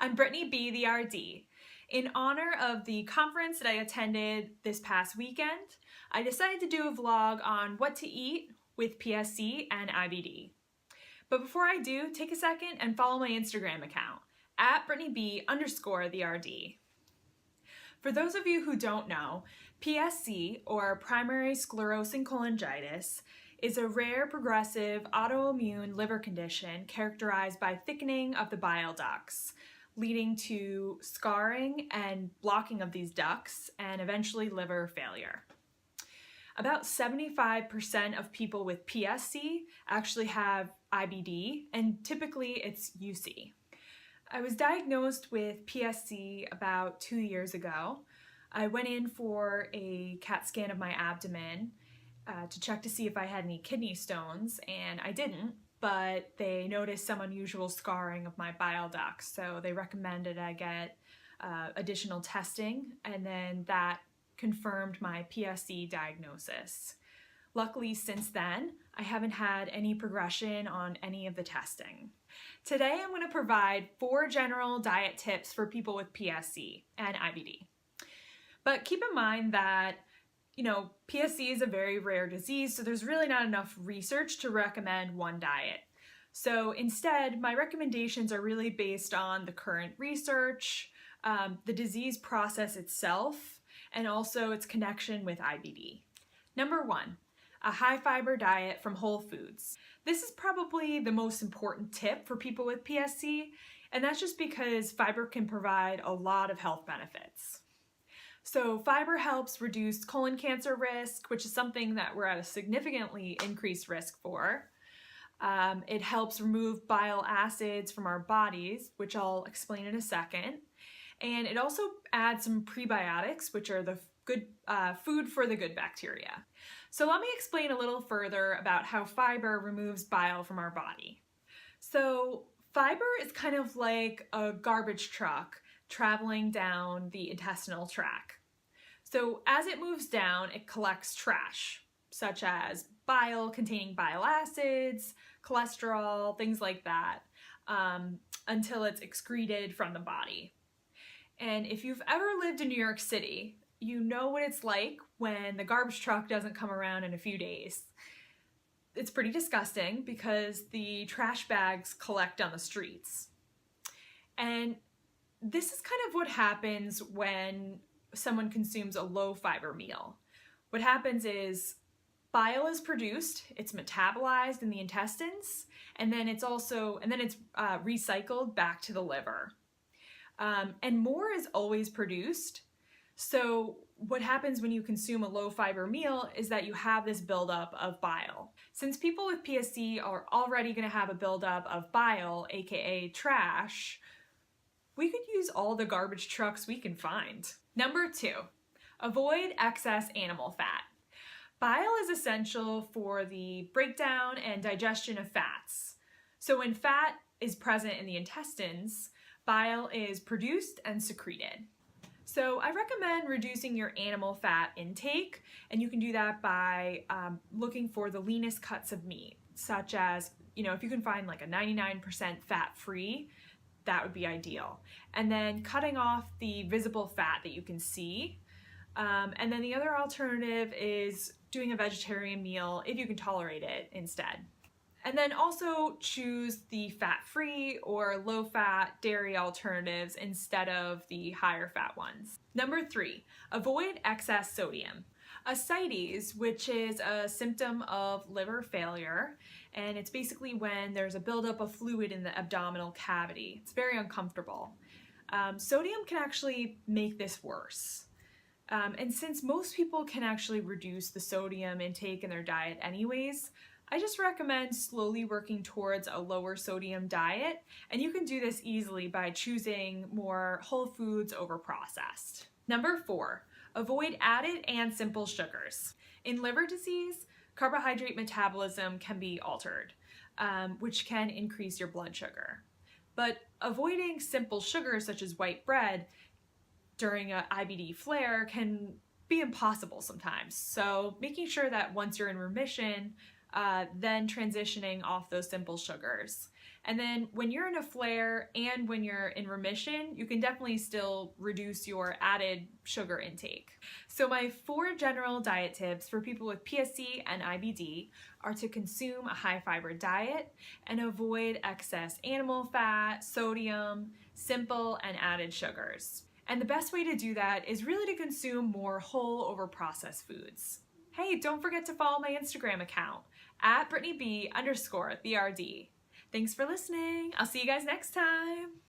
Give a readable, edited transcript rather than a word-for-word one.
I'm Brittany B, the RD. In honor of the conference that I attended this past weekend, I decided to do a vlog on what to eat with PSC and IBD. But before I do, take a second and follow my Instagram account, @BrittanyB_the RD. For those of you who don't know, PSC, or primary sclerosing cholangitis, is a rare progressive autoimmune liver condition characterized by thickening of the bile ducts, leading to scarring and blocking of these ducts and eventually liver failure. About 75% of people with PSC actually have IBD, and typically it's UC. I was diagnosed with PSC about 2 years ago. I went in for a CAT scan of my abdomen to check to see if I had any kidney stones, and I didn't, but they noticed some unusual scarring of my bile ducts, so they recommended I get additional testing, and then that confirmed my PSC diagnosis. Luckily, since then, I haven't had any progression on any of the testing. Today, I'm going to provide 4 general diet tips for people with PSC and IBD. But keep in mind that PSC is a very rare disease, so there's really not enough research to recommend one diet. So instead, my recommendations are really based on the current research, the disease process itself, and also its connection with IBD. Number 1, a high fiber diet from whole foods. This is probably the most important tip for people with PSC, and that's just because fiber can provide a lot of health benefits. So fiber helps reduce colon cancer risk, which is something that we're at a significantly increased risk for. It helps remove bile acids from our bodies, which I'll explain in a second. And it also adds some prebiotics, which are the good food for the good bacteria. So let me explain a little further about how fiber removes bile from our body. So fiber is kind of like a garbage truck traveling down the intestinal tract. So as it moves down, it collects trash, such as bile containing bile acids, cholesterol, things like that, until it's excreted from the body. And if you've ever lived in New York City, you know what it's like when the garbage truck doesn't come around in a few days. It's pretty disgusting because the trash bags collect on the streets. And this is kind of what happens when someone consumes a low fiber meal. What happens is bile is produced, it's metabolized in the intestines, and then it's recycled back to the liver. And more is always produced. So what happens when you consume a low fiber meal is that you have this buildup of bile. Since people with PSC are already going to have a buildup of bile, aka trash, we could use all the garbage trucks we can find. Number 2, avoid excess animal fat. Bile is essential for the breakdown and digestion of fats. So when fat is present in the intestines, bile is produced and secreted. So I recommend reducing your animal fat intake, and you can do that by looking for the leanest cuts of meat, such as, if you can find like a 99% fat-free, that would be ideal. And then cutting off the visible fat that you can see. And then the other alternative is doing a vegetarian meal if you can tolerate it instead. And then also choose the fat-free or low-fat dairy alternatives instead of the higher fat ones. Number 3, avoid excess sodium. Ascites, which is a symptom of liver failure, and it's basically when there's a buildup of fluid in the abdominal cavity. It's very uncomfortable. Sodium can actually make this worse. And since most people can actually reduce the sodium intake in their diet anyways, I just recommend slowly working towards a lower sodium diet, and you can do this easily by choosing more whole foods over processed. Number 4, avoid added and simple sugars. In liver disease, carbohydrate metabolism can be altered, which can increase your blood sugar. But avoiding simple sugars such as white bread during an IBD flare can be impossible sometimes. So making sure that once you're in remission, then transitioning off those simple sugars. And then when you're in a flare and when you're in remission, you can definitely still reduce your added sugar intake. So my 4 general diet tips for people with PSC and IBD are to consume a high fiber diet and avoid excess animal fat, sodium, simple and added sugars. And the best way to do that is really to consume more whole over processed foods. Hey, don't forget to follow my Instagram account at BrittanyB_TheRD. Thanks for listening. I'll see you guys next time.